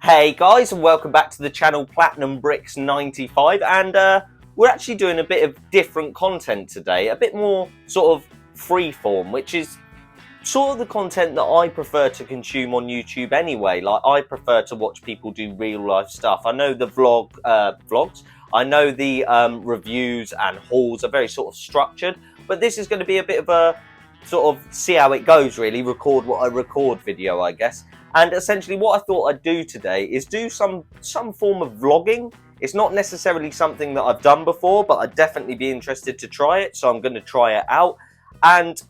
Hey guys, and welcome back to the channel Platinum Bricks 95, and we're actually doing a bit of different content today, a bit more sort of freeform, which is sort of the content that I prefer to consume on YouTube anyway. Like, I prefer to watch people do real life stuff. I know the vlogs, I know the reviews and hauls are very sort of structured, but this is going to be a bit of a sort of see how it goes, really, record what I record video, I guess. And essentially what I thought I'd do today is do some form of vlogging. It's not necessarily something that I've done before, but I'd definitely be interested to try it, so I'm going to try it out. And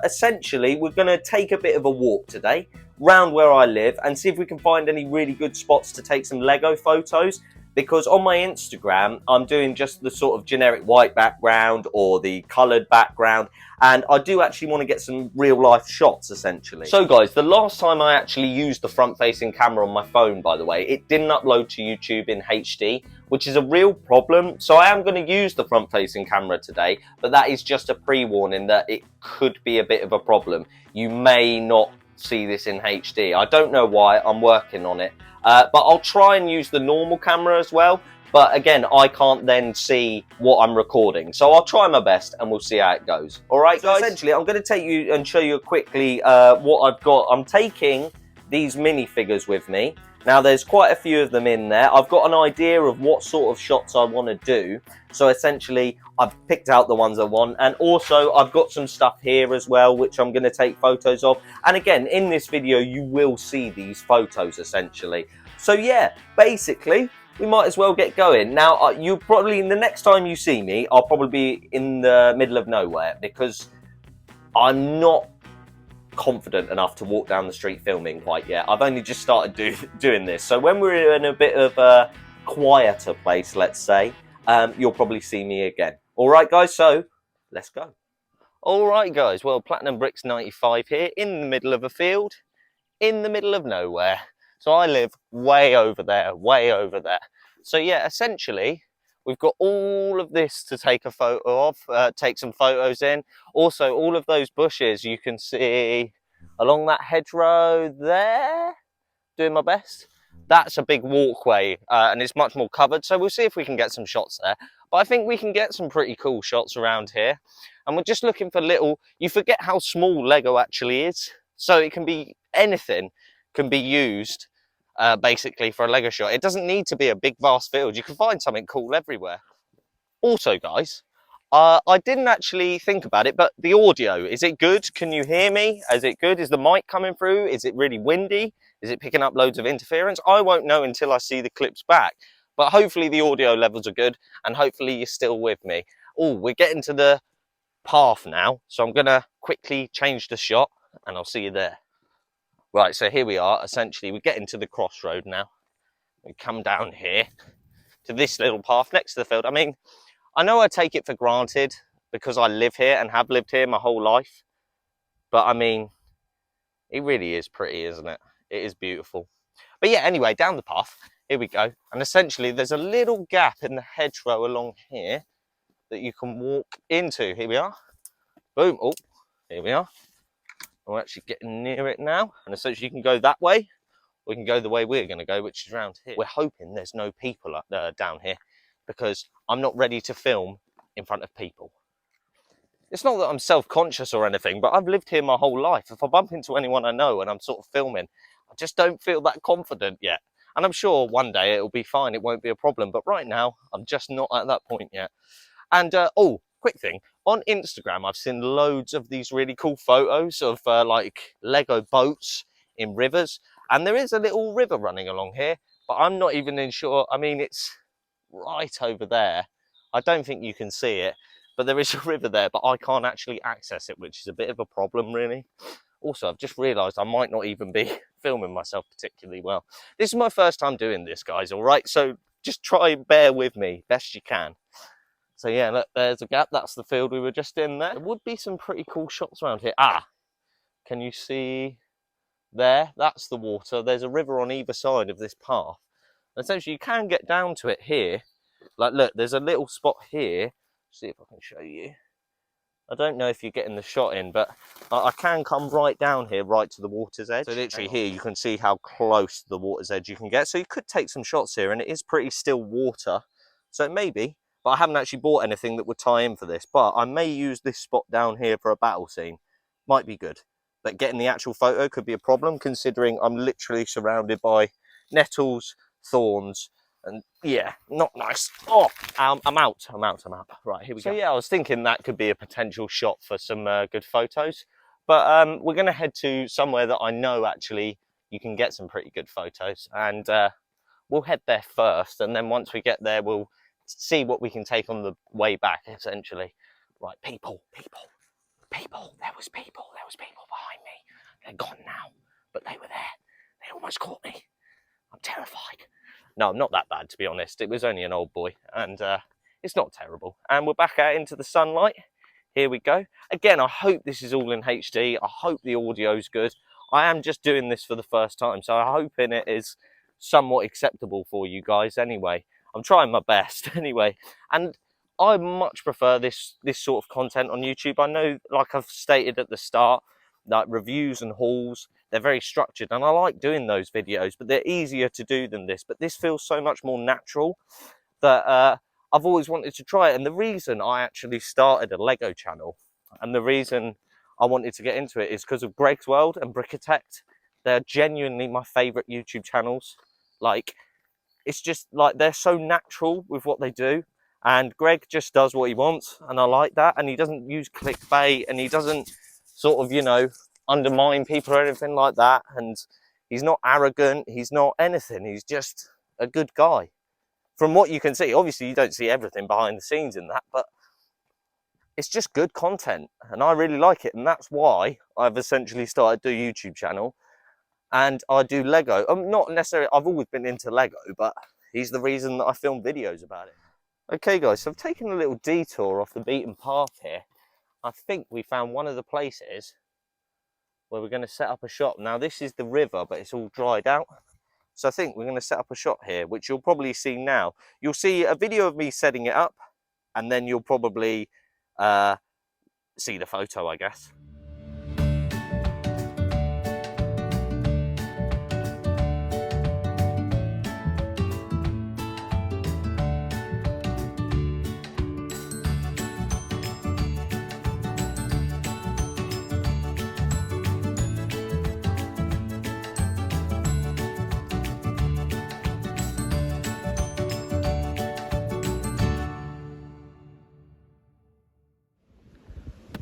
essentially we're going to take a bit of a walk today round where I live and see if we can find any really good spots to take some Lego photos, because on my Instagram I'm doing just the sort of generic white background or the coloured background, and I do actually want to get some real life shots essentially. So guys, the last time I actually used the front facing camera on my phone, by the way, it didn't upload to YouTube in HD, which is a real problem. So I am going to use the front facing camera today, but that is just a pre-warning that it could be a bit of a problem. You may not see this in HD. I don't know why, I'm working on it. But I'll try and use the normal camera as well. But again, I can't then see what I'm recording. So I'll try my best and we'll see how it goes. All right, guys? So essentially, I'm going to take you and show you quickly what I've got. I'm taking these minifigures with me. Now, there's quite a few of them in there. I've got an idea of what sort of shots I want to do. So essentially, I've picked out the ones I want. And also, I've got some stuff here as well, which I'm going to take photos of. And again, in this video, you will see these photos, essentially. So yeah, basically, we might as well get going. Now, you probably, the next time you see me, I'll probably be in the middle of nowhere, because I'm not confident enough to walk down the street filming quite yet. I've only just started doing this. So when we're in a bit of a quieter place, let's say, you'll probably see me again. All right, guys, so let's go. All right, guys, well, Platinum Bricks 95 here, in the middle of a field, in the middle of nowhere. So I live way over there, way over there. So yeah, essentially, we've got all of this to take a photo of, take some photos in. Also, all of those bushes you can see along that hedgerow there, doing my best. That's a big walkway, and it's much more covered. So we'll see if we can get some shots there. But I think we can get some pretty cool shots around here. And we're just looking for little, you forget how small Lego actually is. So it can be, anything can be used basically for a Lego shot. It doesn't need to be a big vast field. You can find something cool everywhere. Also, guys, I didn't actually think about it, but the audio, is it good? Can you hear me? Is it good? Is the mic coming through? Is it really windy? Is it picking up loads of interference? I won't know until I see the clips back, but hopefully the audio levels are good, and hopefully you're still with me. Oh, we're getting to the path now, so I'm gonna quickly change the shot and I'll see you there. Right, so here we are. Essentially, we're getting to the crossroad now. We come down here to this little path next to the field. I mean, I know I take it for granted because I live here and have lived here my whole life. But I mean, it really is pretty, isn't it? It is beautiful. But yeah, anyway, down the path, here we go. And essentially, there's a little gap in the hedgerow along here that you can walk into. Here we are. Boom. Oh, here we are. We're actually getting near it now, and essentially you can go that way, or you can go the way we're going to go, which is around here. We're hoping there's no people up there down here, because I'm not ready to film in front of people. It's not that I'm self-conscious or anything, but I've lived here my whole life. If I bump into anyone I know and I'm sort of filming, I just don't feel that confident yet. And I'm sure one day it'll be fine, it won't be a problem, but right now I'm just not at that point yet. And oh, quick thing, on Instagram I've seen loads of these really cool photos of like Lego boats in rivers, and there is a little river running along here, but I'm not even sure. I mean, it's right over there. I don't think you can see it, but there is a river there, but I can't actually access it, which is a bit of a problem, really. Also, I've just realised I might not even be filming myself particularly well. This is my first time doing this, guys, all right? So just try and bear with me best you can. So yeah, look, there's a gap. That's the field we were just in there. There would be some pretty cool shots around here. Ah, can you see there? That's the water. There's a river on either side of this path. And essentially, you can get down to it here. Like, look, there's a little spot here. See if I can show you. I don't know if you're getting the shot in, but I can come right down here, right to the water's edge. So literally here, you can see how close to the water's edge you can get. So you could take some shots here, and it is pretty still water. So maybe, but I haven't actually bought anything that would tie in for this. But I may use this spot down here for a battle scene. Might be good. But getting the actual photo could be a problem, considering I'm literally surrounded by nettles, thorns, and yeah, not nice. Oh, I'm out. Right, here we go. So yeah, I was thinking that could be a potential shot for some good photos. But we're going to head to somewhere that I know actually you can get some pretty good photos. And we'll head there first. And then once we get there, we'll see what we can take on the way back, essentially. Right, people. There was people behind me. They're gone now, but they were there. They almost caught me. I'm terrified. No, I'm not that bad, to be honest. It was only an old boy, and it's not terrible. And we're back out into the sunlight. Here we go. Again, I hope this is all in HD. I hope the audio's good. I am just doing this for the first time, so I'm hoping it is somewhat acceptable for you guys anyway. I'm trying my best anyway. And I much prefer this sort of content on YouTube. I know, like I've stated at the start, like reviews and hauls, they're very structured, and I like doing those videos, but they're easier to do than this. But this feels so much more natural that I've always wanted to try it. And the reason I actually started a Lego channel, and the reason I wanted to get into it, is because of Greg's World and Brickitect. They're genuinely my favourite YouTube channels. Like, it's just like they're so natural with what they do. And Greg just does what he wants, and I like that. And he doesn't use clickbait, and he doesn't sort of, you know, undermine people or anything like that. And he's not arrogant, he's not anything, he's just a good guy. From what you can see, obviously you don't see everything behind the scenes in that, but it's just good content, and I really like it. And that's why I've essentially started a YouTube channel, and I do Lego. Not necessarily, I've always been into Lego, but he's the reason that I film videos about it. Okay guys, so I've taken a little detour off the beaten path here. I think we found one of the places where we're going to set up a shop. Now this is the river, but it's all dried out. So I think we're going to set up a shot here, which you'll probably see now. You'll see a video of me setting it up, and then you'll probably see the photo, I guess.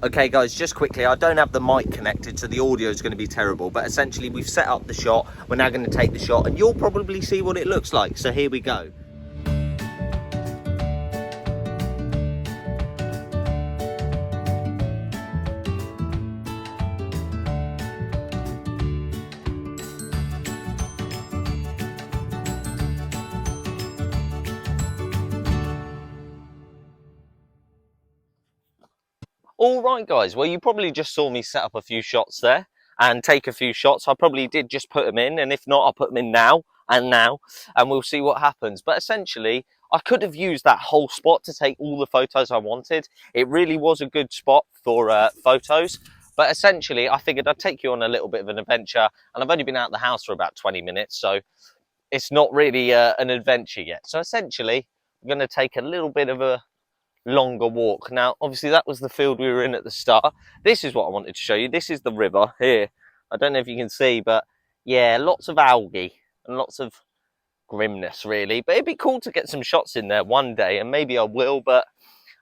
Okay guys, just quickly, I don't have the mic connected, so the audio is going to be terrible, but essentially we've set up the shot, we're now going to take the shot, and you'll probably see what it looks like, so here we go. All right guys, well you probably just saw me set up a few shots there and take a few shots. I probably did just put them in, and if not, I'll put them in now, and we'll see what happens. But essentially, I could have used that whole spot to take all the photos I wanted. It really was a good spot for photos. But essentially, I figured I'd take you on a little bit of an adventure, and I've only been out of the house for about 20 minutes, so it's not really an adventure yet. So essentially, I'm going to take a little bit of a longer walk. Now obviously that was the field we were in at the start. This is what I wanted to show you. This is the river here. I don't know if you can see, but yeah, lots of algae and lots of grimness really. But it'd be cool to get some shots in there one day, and maybe I will, but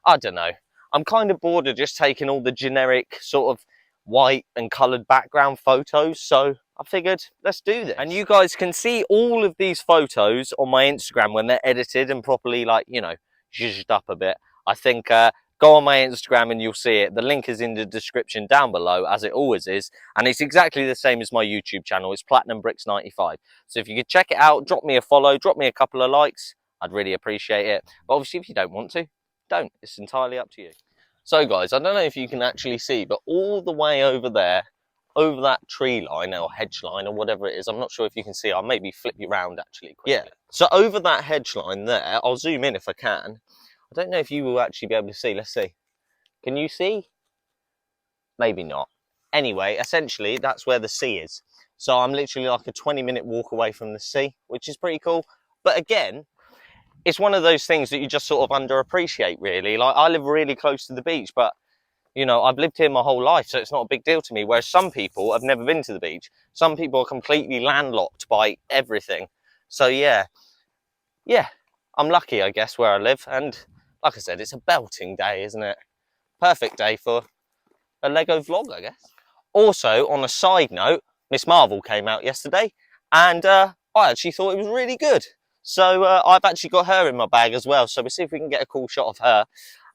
I don't know. I'm kind of bored of just taking all the generic sort of white and coloured background photos, so I figured let's do this. And you guys can see all of these photos on my Instagram when they're edited and properly, like, you know, zhuzhed up a bit. I think go on my Instagram and you'll see it. The link is in the description down below, as it always is. And it's exactly the same as my YouTube channel. It's Platinum Bricks 95. So if you could check it out, drop me a follow, drop me a couple of likes. I'd really appreciate it. But obviously, if you don't want to, don't. It's entirely up to you. So guys, I don't know if you can actually see, but all the way over there, over that tree line or hedge line or whatever it is, I'm not sure if you can see. I'll maybe flip you around actually quickly. Yeah. So over that hedge line there, I'll zoom in if I can. I don't know if you will actually be able to see. Let's see. Can you see? maybe not. Anyway, essentially, that's where the sea is. So I'm literally like a 20-minute walk away from the sea, which is pretty cool. But again, it's one of those things that you just sort of underappreciate, really. Like, I live really close to the beach, but, you know, I've lived here my whole life, so it's not a big deal to me. Whereas some people have never been to the beach. Some people are completely landlocked by everything. So, yeah, I'm lucky, I guess, where I live. And like I said, it's a belting day, isn't it? Perfect day for a Lego vlog, I guess. Also, on a side note, Miss Marvel came out yesterday, and I actually thought it was really good. So I've actually got her in my bag as well, so we'll see if we can get a cool shot of her.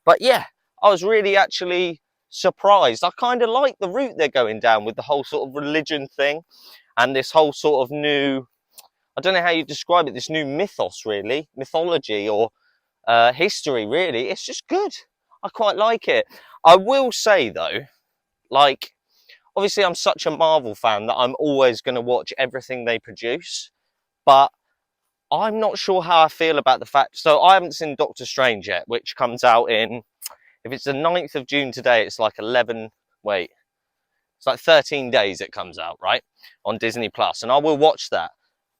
But yeah, I was really actually surprised. I kind of like the route they're going down with the whole sort of religion thing, and this whole sort of new, I don't know how you describe it, this new mythos, really, mythology or history, really. It's just good. I quite like it. I will say, though, like, obviously I'm such a Marvel fan that I'm always going to watch everything they produce, but I'm not sure how I feel about the fact, so I haven't seen Doctor Strange yet, which comes out in, if it's the 9th of June today, it's like 13 days it comes out, right, on Disney Plus, and I will watch that.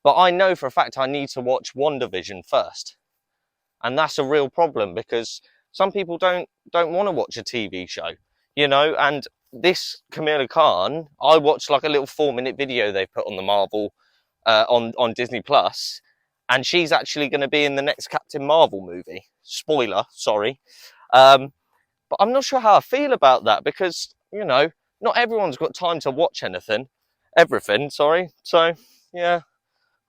But I know for a fact I need to watch WandaVision first, and that's a real problem because some people don't want to watch a TV show, you know, and this Kamala Khan, I watched like a little 4-minute video they put on the Marvel on Disney Plus, and she's actually going to be in the next Captain Marvel movie. Spoiler, sorry. But I'm not sure how I feel about that because, you know, not everyone's got time to watch everything, sorry. So, yeah,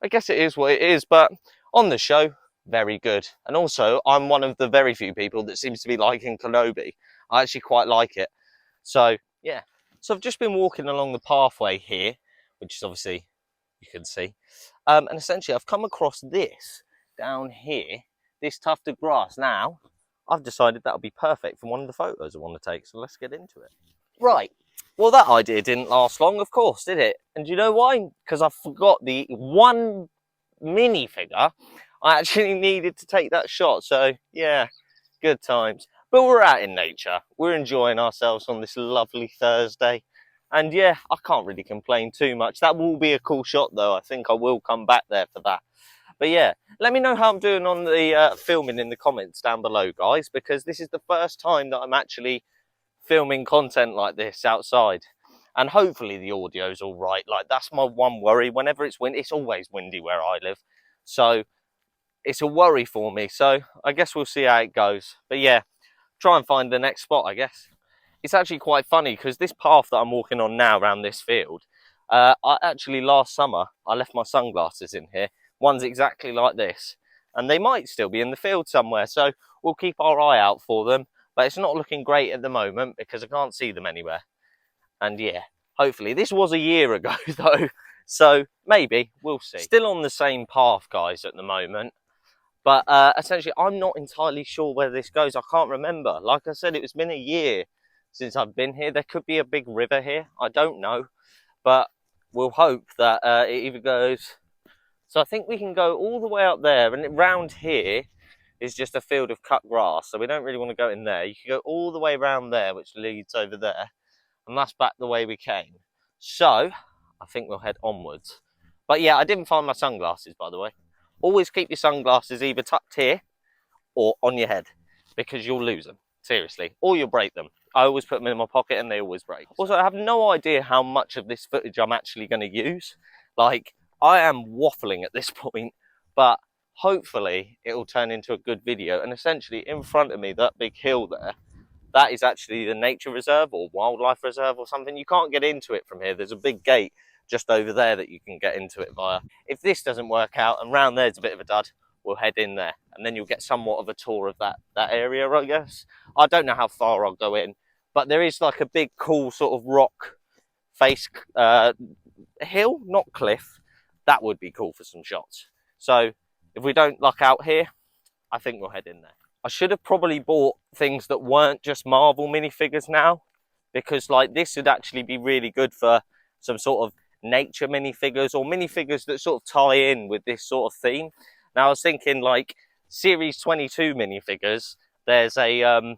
I guess it is what it is. But on the show, very good. And also, I'm one of the very few people that seems to be liking Kenobi. I actually quite like it. So, yeah. So I've just been walking along the pathway here, which is obviously, you can see. And essentially, I've come across this down here, this tuft of grass. Now, I've decided that'll be perfect for one of the photos I want to take. So let's get into it. Right. Well, that idea didn't last long, of course, did it? And do you know why? Because I forgot the one minifigure I actually needed to take that shot. So, yeah, good times. But we're out in nature. We're enjoying ourselves on this lovely Thursday. And yeah, I can't really complain too much. That will be a cool shot, though. I think I will come back there for that. But yeah, let me know how I'm doing on the filming in the comments down below, guys, because this is the first time that I'm actually filming content like this outside. And hopefully the audio's all right. Like, that's my one worry. Whenever it's windy, it's always windy where I live. So it's a worry for me. So I guess we'll see how it goes. But yeah, try and find the next spot, I guess. It's actually quite funny because this path that I'm walking on now around this field, I actually last summer, I left my sunglasses in here. One's exactly like this. And they might still be in the field somewhere. So we'll keep our eye out for them. But it's not looking great at the moment because I can't see them anywhere. And yeah, hopefully. This was a year ago though. So maybe, we'll see. Still on the same path, guys, at the moment. But essentially, I'm not entirely sure where this goes. I can't remember. Like I said, it's been a year since I've been here. There could be a big river here. I don't know. But we'll hope that it either goes... So I think we can go all the way up there. And round here is just a field of cut grass. So we don't really want to go in there. You can go all the way around there, which leads over there. And that's back the way we came. So I think we'll head onwards. But yeah, I didn't find my sunglasses, by the way. Always keep your sunglasses either tucked here or on your head because you'll lose them, seriously, or you'll break them. I always put them in my pocket and they always break. Also, I have no idea how much of this footage I'm actually going to use. Like, I am waffling at this point, but hopefully it will turn into a good video. And essentially, in front of me, that big hill there, that is actually the nature reserve or wildlife reserve or something. You can't get into it from here. There's a big gate just over there that you can get into it via. If this doesn't work out and round there's a bit of a dud, we'll head in there and then you'll get somewhat of a tour of that area, I guess. I don't know how far I'll go in, but there is like a big cool sort of rock face hill, not cliff. That would be cool for some shots. So if we don't luck out here, I think we'll head in there. I should have probably bought things that weren't just Marvel minifigures now, because like this would actually be really good for some sort of nature minifigures or minifigures that sort of tie in with this sort of theme. Now I was thinking like Series 22 minifigures. There's a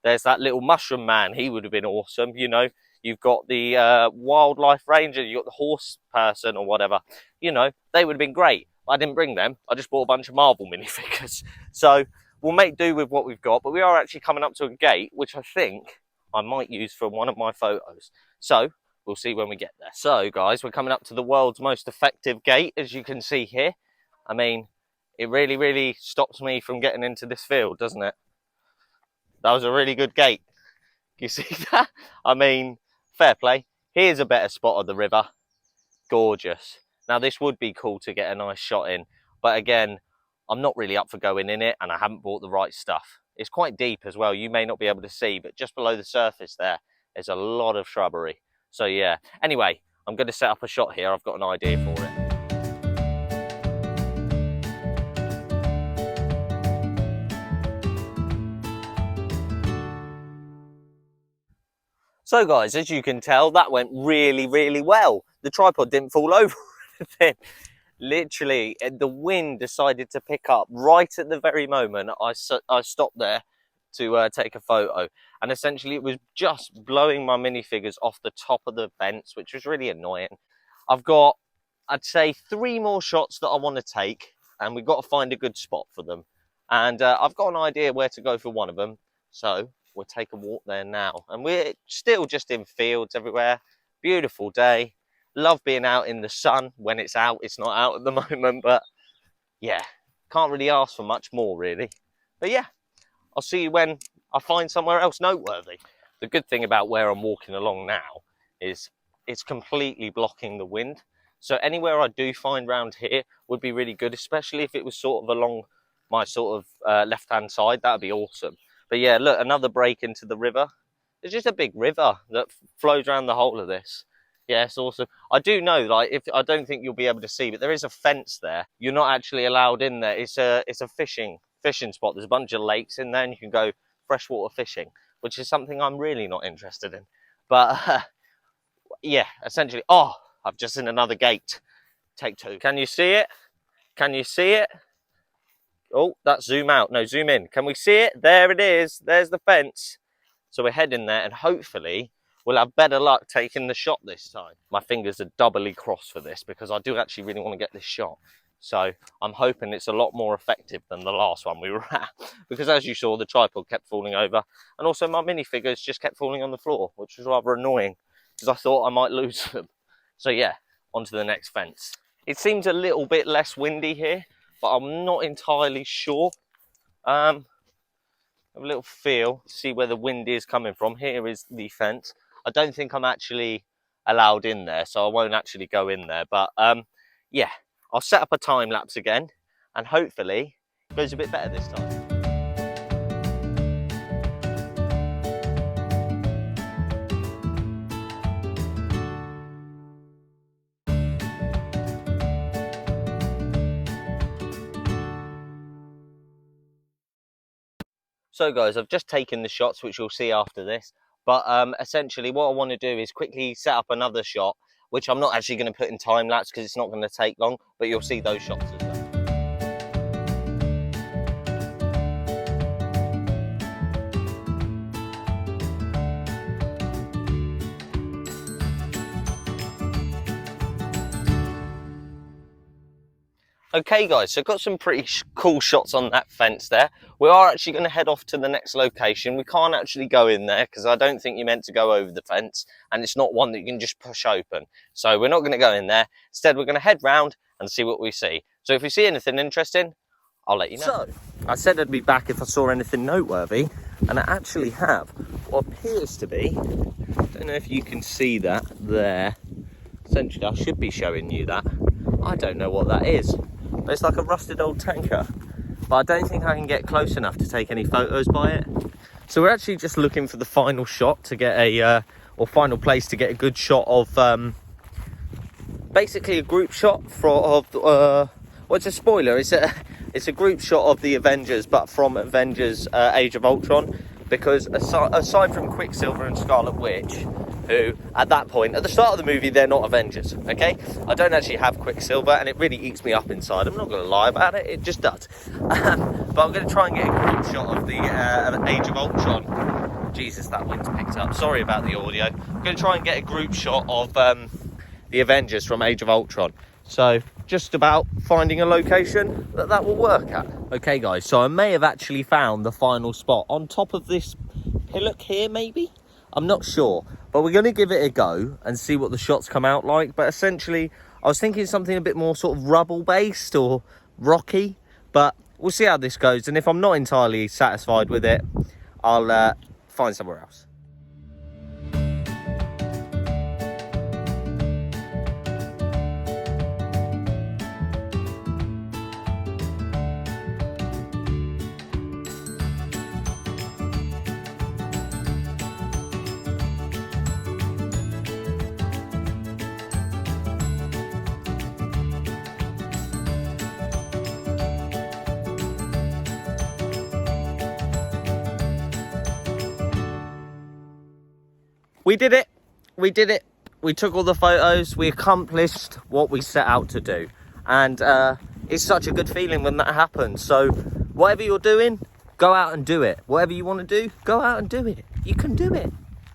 There's that little mushroom man. He would have been awesome, you know. You've got the wildlife ranger. You've got the horse person or whatever. You know, they would have been great. I didn't bring them. I just bought a bunch of Marvel minifigures. So we'll make do with what we've got. But we are actually coming up to a gate, which I think I might use for one of my photos. So we'll see when we get there. So guys, we're coming up to the world's most effective gate, as you can see here. I mean, it really, really stops me from getting into this field, doesn't it? That was a really good gate. You see that? I mean, fair play. Here's a better spot of the river. Gorgeous. Now, this would be cool to get a nice shot in. But again, I'm not really up for going in it, and I haven't bought the right stuff. It's quite deep as well. You may not be able to see, but just below the surface there's a lot of shrubbery. So yeah. Anyway, I'm going to set up a shot here. I've got an idea for it. So guys, as you can tell, that went really, really well. The tripod didn't fall over or anything. Literally, the wind decided to pick up right at the very moment I stopped there to take a photo. And essentially, it was just blowing my minifigures off the top of the fence, which was really annoying. I've got, I'd say, 3 more shots that I want to take, and we've got to find a good spot for them. And I've got an idea where to go for one of them. So we'll take a walk there now. And we're still just in fields everywhere. Beautiful day. Love being out in the sun when it's out. It's not out at the moment, but yeah, can't really ask for much more, really. But yeah, I'll see you when I find somewhere else noteworthy. The good thing about where I'm walking along now is it's completely blocking the wind. So anywhere I do find round here would be really good, especially if it was sort of along my sort of left-hand side. That would be awesome. But yeah, look, another break into the river. There's just a big river that flows around the whole of this. Yeah, it's awesome. I do know, like, I don't think you'll be able to see, but there is a fence there. You're not actually allowed in there. It's a fishing spot. There's a bunch of lakes in there, and you can go freshwater fishing, which is something I'm really not interested in. But yeah, essentially, oh, I've just seen another gate. Take 2. Can you see it? Can you see it? Oh, that's zoom out. No, zoom in. Can we see it? There it is. There's the fence. So we're heading there, and hopefully we'll have better luck taking the shot this time. My fingers are doubly crossed for this because I do actually really want to get this shot. So I'm hoping it's a lot more effective than the last one we were at. Because as you saw, the tripod kept falling over. And also my minifigures just kept falling on the floor, which was rather annoying because I thought I might lose them. So yeah, on to the next fence. It seems a little bit less windy here, but I'm not entirely sure. Have a little feel to see where the wind is coming from. Here is the fence. I don't think I'm actually allowed in there, so I won't actually go in there. But yeah, I'll set up a time lapse again, and hopefully it goes a bit better this time. So guys, I've just taken the shots, which you'll see after this. But essentially what I want to do is quickly set up another shot, which I'm not actually going to put in time lapse because it's not going to take long, but you'll see those shots as well. Okay guys, so got some pretty cool shots on that fence there. We are actually going to head off to the next location. We can't actually go in there because I don't think you're meant to go over the fence, and it's not one that you can just push open. So we're not going to go in there. Instead, we're going to head round and see what we see. So if we see anything interesting, I'll let you know. So I said I'd be back if I saw anything noteworthy, and I actually have what appears to be, I don't know if you can see that there. Essentially, I should be showing you that. I don't know what that is. But it's like a rusted old tanker, but I don't think I can get close enough to take any photos by it. So we're actually just looking for the final shot to get a, or final place to get a good shot of, basically a group shot of, well, it's a spoiler. It's a group shot of the Avengers, but from Avengers Age of Ultron, because aside from Quicksilver and Scarlet Witch, who at that point, at the start of the movie, they're not Avengers, okay? I don't actually have Quicksilver, and it really eats me up inside. I'm not going to lie about it, it just does. But I'm going to try and get a group shot of the Age of Ultron Jesus, that wind's picked up. Sorry about the audio. I'm going to try and get a group shot of the Avengers from Age of Ultron. So just about finding a location that will work at. Okay guys, so I may have actually found the final spot on top of this hillock here, maybe? I'm not sure, but we're going to give it a go and see what the shots come out like. But essentially, I was thinking something a bit more sort of rubble based or rocky, but we'll see how this goes. And if I'm not entirely satisfied with it, I'll find somewhere else. We did it. We did it. We took all the photos. We accomplished what we set out to do. And it's such a good feeling when that happens. So whatever you're doing, go out and do it. Whatever you want to do, go out and do it. You can do it.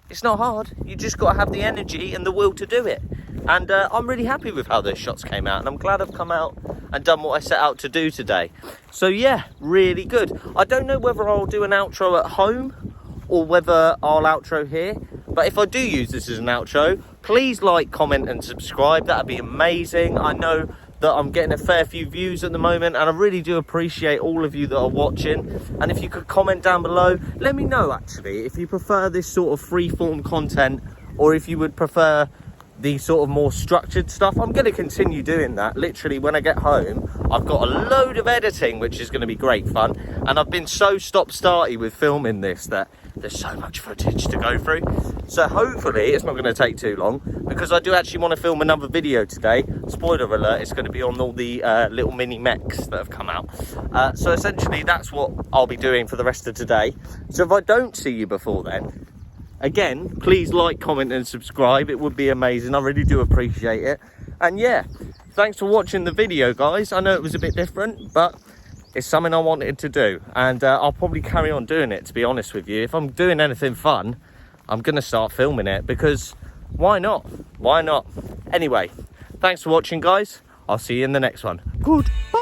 It's not hard. You just got to have the energy and the will to do it. And I'm really happy with how those shots came out. And I'm glad I've come out and done what I set out to do today. So yeah, really good. I don't know whether I'll do an outro at home or whether I'll outro here. But if I do use this as an outro, please like, comment and subscribe. That'd be amazing. I know that I'm getting a fair few views at the moment, and I really do appreciate all of you that are watching. And if you could comment down below, let me know actually if you prefer this sort of free-form content or if you would prefer the sort of more structured stuff. I'm going to continue doing that. Literally, when I get home, I've got a load of editing, which is going to be great fun. And I've been so stop-starty with filming this that there's so much footage to go through. So hopefully it's not going to take too long, because I do actually want to film another video today. Spoiler alert, it's going to be on all the little mini mechs that have come out. So essentially that's what I'll be doing for the rest of today. So if I don't see you before then, again, please like, comment and subscribe. It would be amazing. I really do appreciate it. And yeah, thanks for watching the video, guys. I know it was a bit different, but it's something I wanted to do, and I'll probably carry on doing it, to be honest with you. If I'm doing anything fun, I'm gonna start filming it, because why not? Why not? Anyway, thanks for watching, guys. I'll see you in the next one. Goodbye.